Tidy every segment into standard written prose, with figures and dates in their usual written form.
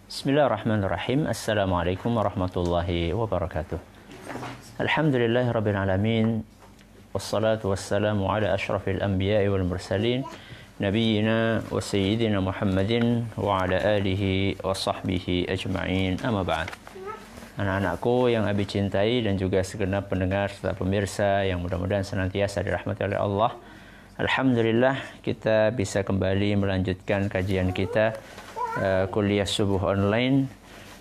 Bismillahirrahmanirrahim. Assalamualaikum warahmatullahi wabarakatuh. Alhamdulillahirabbil alamin. Wassalatu wassalamu ala asyrafil anbiya'i wal mursalin nabiyyina wa sayyidina Muhammadin wa ala alihi wa sahbihi ajma'in. Amma ba'd. Anak-anakku yang Abi cintai dan juga segenap pendengar serta pemirsa yang mudah-mudahan senantiasa dirahmati oleh Allah. Alhamdulillah kita bisa kembali melanjutkan kajian kita kuliah subuh online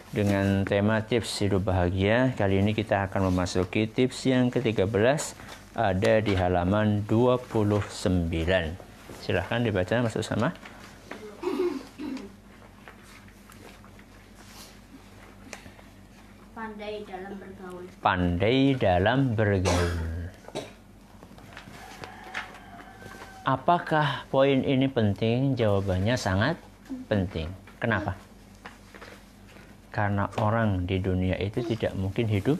dengan tema tips hidup bahagia. Kali ini kita akan memasuki tips yang ke-13, ada di halaman 29. Silahkan dibaca masuk sama. Pandai dalam bergaul. Pandai dalam bergaul. Apakah poin ini penting? Jawabannya sangat penting. Kenapa? Karena orang di dunia itu tidak mungkin hidup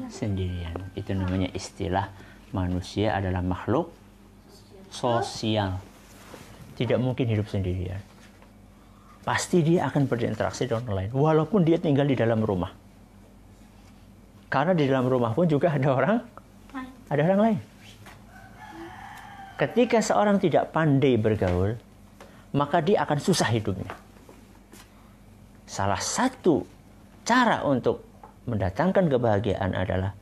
sendirian. Itu namanya istilah manusia adalah makhluk sosial. Tidak mungkin hidup sendirian. Pasti dia akan berinteraksi dengan orang lain. Walaupun dia tinggal di dalam rumah. Karena di dalam rumah pun juga ada orang lain. Ketika seorang tidak pandai bergaul, maka dia akan susah hidupnya. Salah satu cara untuk mendatangkan kebahagiaan adalah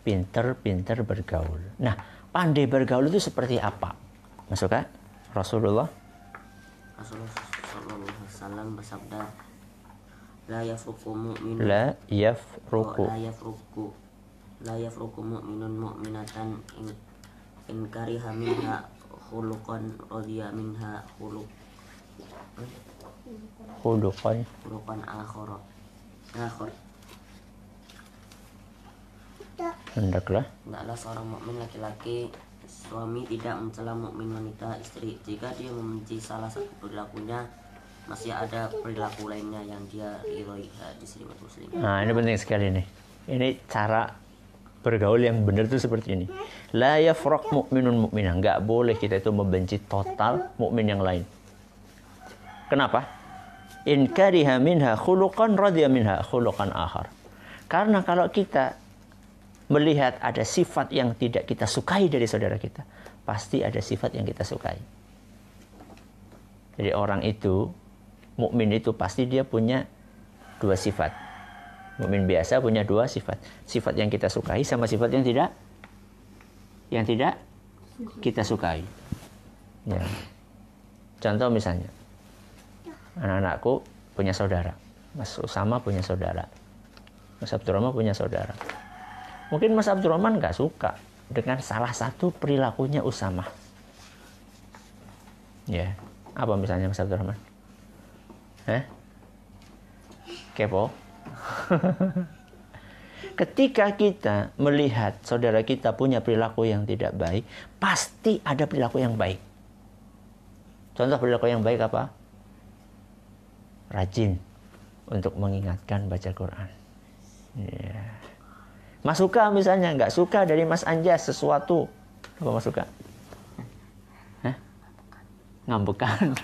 pinter-pinter bergaul. Nah, pandai bergaul itu seperti apa? Masuk Kak? Rasulullah Sallallahu Alaihi Wasallam bersabda, la yafruqu mu'minun la yafruqu mu'minun mu'minatan in kariha minha khuluqan radiya minha khuluqan akhar. Hendaklah seorang mukmin laki-laki suami tidak mencela mukmin wanita istri jika dia membenci salah satu perilakunya, masih ada perilaku lainnya yang dia ridhoi. Hadis riwayat Muslim. Nah, ini penting sekali nih. Ini cara bergaul yang benar itu seperti ini. La yafraq mu'minun mu'minah. Enggak boleh kita itu membenci total mukmin yang lain. Kenapa? In kariha minha khuluqan radiya minha khuluqan akhar. Karena kalau kita melihat ada sifat yang tidak kita sukai dari saudara kita, pasti ada sifat yang kita sukai. Jadi orang itu, mukmin itu pasti dia punya dua sifat. Mukmin biasa punya dua sifat. Sifat yang kita sukai sama sifat yang tidak kita sukai. Ya. Contoh misalnya, anak-anakku punya saudara. Mas Usama punya saudara. Mas Abdurrahman punya saudara. Mungkin Mas Abdurrahman nggak suka dengan salah satu perilakunya Usama. Ya, apa misalnya Mas Abdurrahman? Kepo? Ketika kita melihat saudara kita punya perilaku yang tidak baik, pasti ada perilaku yang baik. Contoh perilaku yang baik apa? Rajin untuk mengingatkan baca Quran. Ya. Mas suka misalnya nggak suka dari Mas Anjas sesuatu, apa Mas suka? Ngambekan.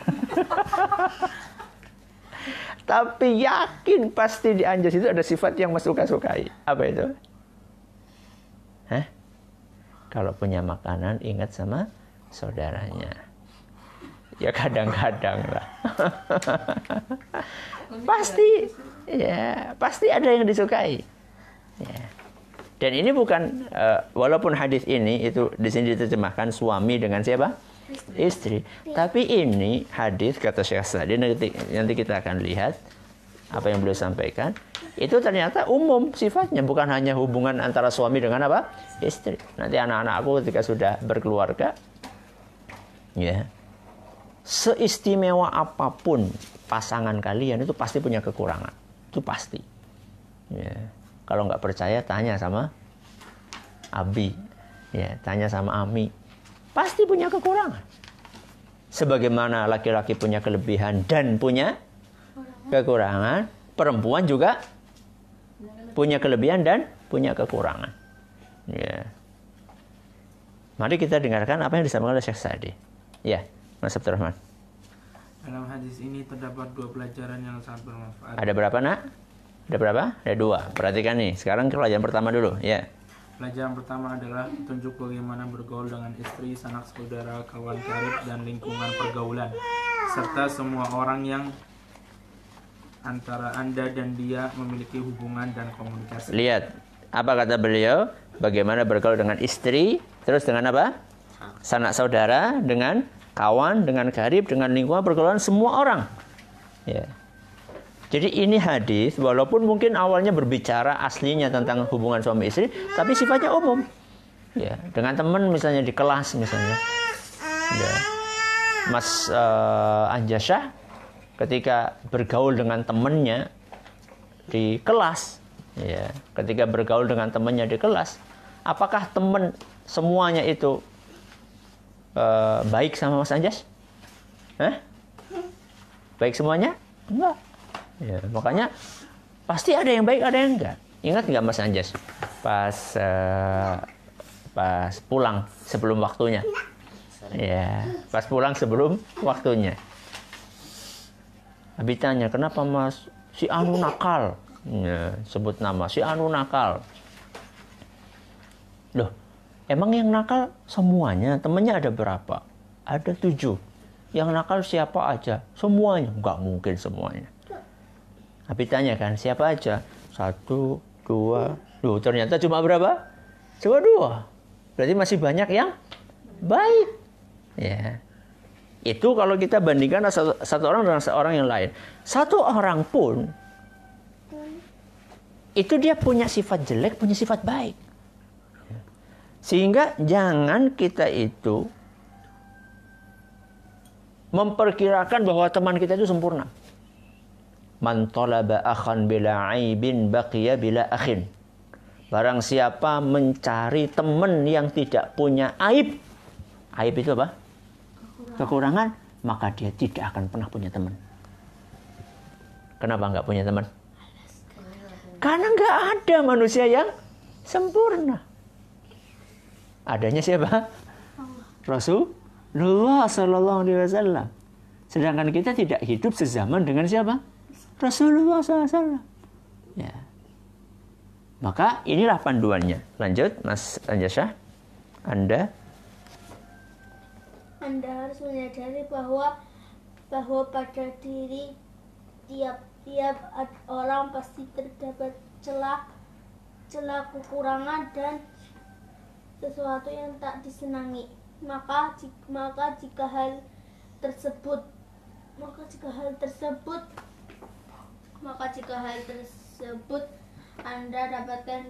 Tapi yakin pasti di Anjas itu ada sifat yang Mas sukai. Apa itu? Kalau punya makanan ingat sama saudaranya. Ya kadang-kadang lah. Pasti ada yang disukai. Ya. Dan ini bukan walaupun hadis ini itu di sini diterjemahkan suami dengan siapa? Istri. Tapi ini hadis kata Syekh Sa'di, nanti kita akan lihat apa yang beliau sampaikan. Itu ternyata umum sifatnya, bukan hanya hubungan antara suami dengan apa? Istri. Nanti anak-anakku ketika sudah berkeluarga, ya, seistimewa apapun pasangan kalian itu pasti punya kekurangan. Itu pasti. Ya. Kalau nggak percaya tanya sama Abi, ya, tanya sama Ami. Pasti punya kekurangan. Sebagaimana laki-laki punya kelebihan dan punya kekurangan, perempuan juga punya kelebihan dan punya kekurangan. Ya. Mari kita dengarkan apa yang disampaikan oleh Syekh Sa'di. Ya, Mas Abdurrahman. Dalam hadis ini terdapat dua pelajaran yang sangat bermanfaat. Ada berapa, Nak? Ada berapa? Ada dua. Perhatikan nih. Sekarang pelajaran pertama dulu. Ya. Pelajaran pertama adalah petunjuk bagaimana bergaul dengan istri, sanak saudara, kawan karib, dan lingkungan pergaulan, serta semua orang yang antara Anda dan dia memiliki hubungan dan komunikasi. Lihat. Apa kata beliau? Bagaimana bergaul dengan istri, terus dengan apa? Sanak saudara, dengan kawan, dengan karib, dengan lingkungan pergaulan semua orang. Ya. Jadi ini hadis, walaupun mungkin awalnya berbicara aslinya tentang hubungan suami istri, tapi sifatnya umum. Ya, dengan teman misalnya di kelas misalnya. Ya. Mas Anjasyah ketika bergaul dengan temannya di kelas, ya, ketika bergaul dengan temannya di kelas, apakah teman semuanya itu baik sama Mas Anjas? Baik semuanya? Enggak. Ya, makanya pasti ada yang baik, ada yang enggak. Ingat enggak Mas Anjas? Pas pulang sebelum waktunya. Ya, pas pulang sebelum waktunya. Abi tanya, kenapa Mas? Si Anu nakal. Ya, sebut nama, si Anu nakal. Loh, emang yang nakal semuanya? Temennya ada berapa? Ada 7. Yang nakal siapa aja? Semuanya? Enggak mungkin semuanya. Abi tanya kan, siapa aja? 1, 2. Loh, ternyata cuma berapa? Cuma 2. Berarti masih banyak yang baik. Ya. Itu kalau kita bandingkan satu orang dengan seorang yang lain. Satu orang pun itu dia punya sifat jelek, punya sifat baik. Sehingga jangan kita itu memperkirakan bahwa teman kita itu sempurna. Man talaba akhan bila aibin baqiya bila akhin. Barang siapa mencari teman yang tidak punya aib. Aib itu apa? Kekurangan, maka dia tidak akan pernah punya teman. Kenapa nggak punya teman? Karena nggak ada manusia yang sempurna. Adanya siapa? Rasulullah Sallallahu Alaihi Wasallam. Sedangkan kita tidak hidup sezaman dengan siapa? Rasulullah SAW. Ya. Maka inilah panduannya. Lanjut, Mas Anjasyah. Anda harus menyadari bahwa pada diri tiap orang pasti terdapat celah kekurangan dan sesuatu yang tak disenangi. Maka jika hal tersebut Anda dapatkan,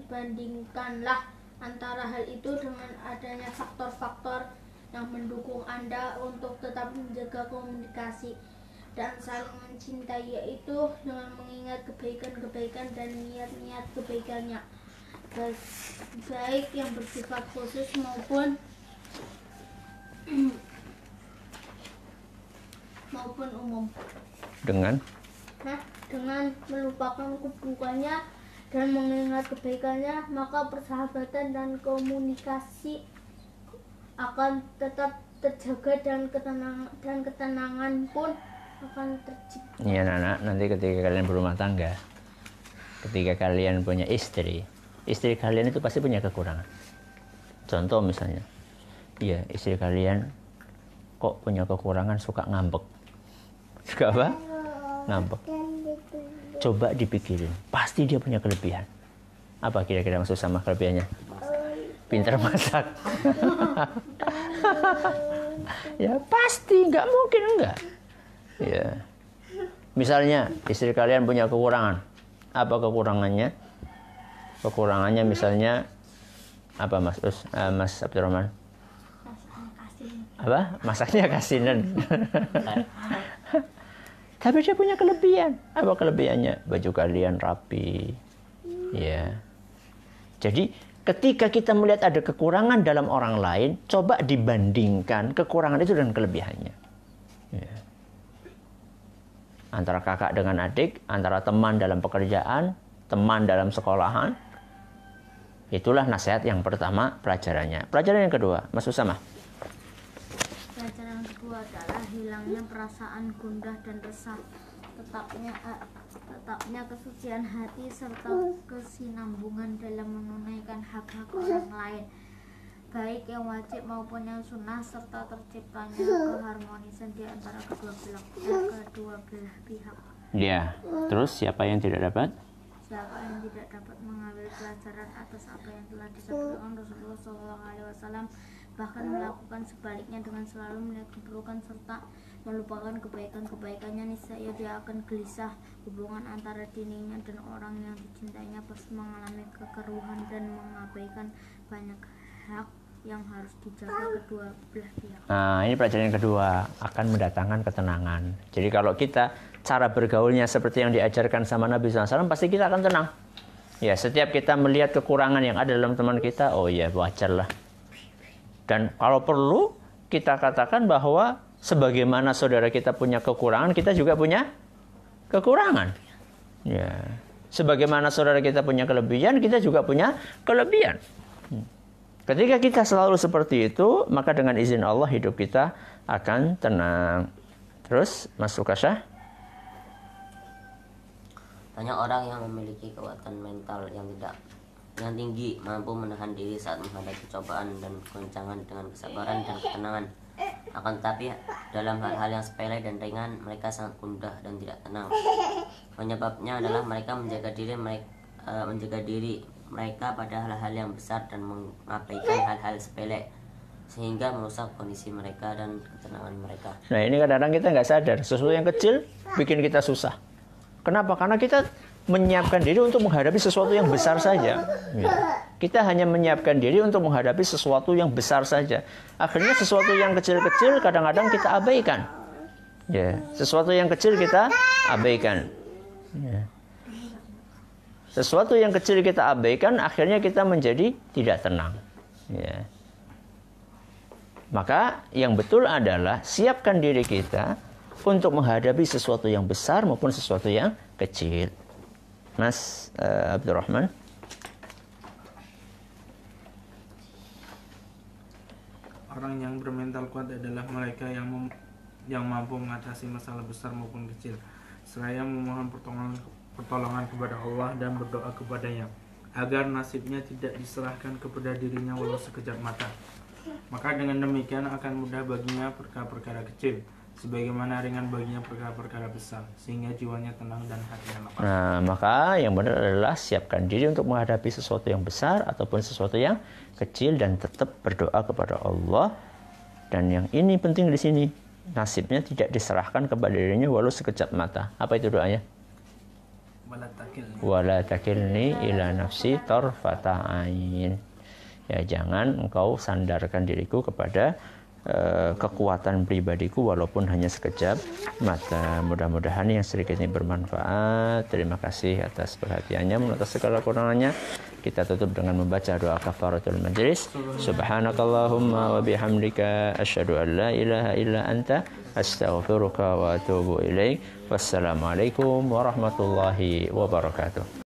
bandingkanlah antara hal itu dengan adanya faktor-faktor yang mendukung Anda untuk tetap menjaga komunikasi dan saling mencintai, yaitu dengan mengingat kebaikan-kebaikan dan niat-niat kebaikannya, baik yang bersifat khusus maupun umum. Dengan melupakan keburukannya dan mengingat kebaikannya, maka persahabatan dan komunikasi akan tetap terjaga dan ketenangan pun akan tercipta. Iya, anak, nanti ketika kalian berumah tangga, ketika kalian punya istri kalian itu pasti punya kekurangan. Contoh misalnya, iya, istri kalian kok punya kekurangan, suka ngambek. Suka apa? Ngambek. Coba dipikirin, pasti dia punya kelebihan. Apa kira-kira maksud sama kelebihannya? Pintar masak. Ya pasti, nggak mungkin enggak. Ya. Misalnya istri kalian punya kekurangan. Apa kekurangannya? Kekurangannya misalnya apa Mas Abdurrahman? Apa? Masaknya kasinan. Tapi dia punya kelebihan. Apa kelebihannya? Baju kalian rapi. Ya. Jadi ketika kita melihat ada kekurangan dalam orang lain, coba dibandingkan kekurangan itu dengan kelebihannya. Ya. Antara kakak dengan adik, antara teman dalam pekerjaan, teman dalam sekolahan. Itulah nasihat yang pertama, pelajarannya. Pelajaran yang kedua, Mas Usama. Pelajaran kedua itu adalah hilangnya perasaan gundah dan resah, tetapnya kesucian hati serta kesinambungan dalam menunaikan hak-hak orang lain, baik yang wajib maupun yang sunnah, serta terciptanya keharmonisan di antara kedua belah pihak. Ya, terus siapa yang tidak dapat? Siapa yang tidak dapat mengambil pelajaran atas apa yang telah disabdakan Rasulullah SAW, bahkan melakukan sebaliknya dengan selalu melihat keburukan serta melupakan kebaikan-kebaikannya, niscaya dia akan gelisah. Hubungan antara dirinya dan orang yang dicintainya pasti mengalami kekeruhan dan mengabaikan banyak hak yang harus dijaga kedua belah pihak. Nah, ini pelajaran yang kedua, akan mendatangkan ketenangan. Jadi kalau kita cara bergaulnya seperti yang diajarkan sama Nabi SAW, pasti kita akan tenang. Ya, setiap kita melihat kekurangan yang ada dalam teman kita, oh ya wajar lah. Dan kalau perlu kita katakan bahwa sebagaimana saudara kita punya kekurangan, kita juga punya kekurangan. Ya, sebagaimana saudara kita punya kelebihan, kita juga punya kelebihan. Ketika kita selalu seperti itu, maka dengan izin Allah hidup kita akan tenang. Terus, Mas Rukasha? Banyak orang yang memiliki kekuatan mental yang tinggi, mampu menahan diri saat menghadapi cobaan dan goncangan dengan kesabaran dan ketenangan. Akan tetapi dalam hal-hal yang sepele dan ringan, mereka sangat gundah dan tidak tenang. Penyebabnya adalah mereka menjaga diri mereka pada hal-hal yang besar dan mengabaikan hal-hal sepele, sehingga merusak kondisi mereka dan ketenangan mereka. Nah, ini kadang-kadang kita nggak sadar, sesuatu yang kecil bikin kita susah. Kenapa? Karena kita menyiapkan diri untuk menghadapi sesuatu yang besar saja. Ya. Kita hanya menyiapkan diri untuk menghadapi sesuatu yang besar saja. Akhirnya sesuatu yang kecil-kecil kadang-kadang kita abaikan. Ya, sesuatu yang kecil kita abaikan. Ya. Sesuatu yang kecil kita abaikan, akhirnya kita menjadi tidak tenang. Ya. Maka yang betul adalah siapkan diri kita untuk menghadapi sesuatu yang besar maupun sesuatu yang kecil. Mas Abdurrahman. Orang yang bermental kuat adalah mereka yang mampu mengatasi masalah besar maupun kecil, seraya memohon pertolongan kepada Allah dan berdoa kepadanya agar nasibnya tidak diserahkan kepada dirinya walau sekejap mata. Maka dengan demikian akan mudah baginya perkara-perkara kecil, sebagaimana ringan baginya perkara-perkara besar, sehingga jiwanya tenang dan hatinya lapang. Nah, maka yang benar adalah siapkan diri untuk menghadapi sesuatu yang besar ataupun sesuatu yang kecil dan tetap berdoa kepada Allah. Dan yang ini penting di sini, nasibnya tidak diserahkan kepada dirinya walau sekejap mata. Apa itu doanya? Wala takilni ila nafsi tarfata ain. Ya, jangan engkau sandarkan diriku kepada kekuatan pribadiku walaupun hanya sekejap mata. Mudah-mudahan yang sedikit ini bermanfaat. Terima kasih atas perhatiannya, atas segala kurangannya. Kita tutup dengan membaca doa kafaratul majlis. Subhanakallahumma wa bihamdika asyhadu an la ilaha illa anta astaghfiruka wa atubu ilaik. Wassalamualaikum warahmatullahi wabarakatuh.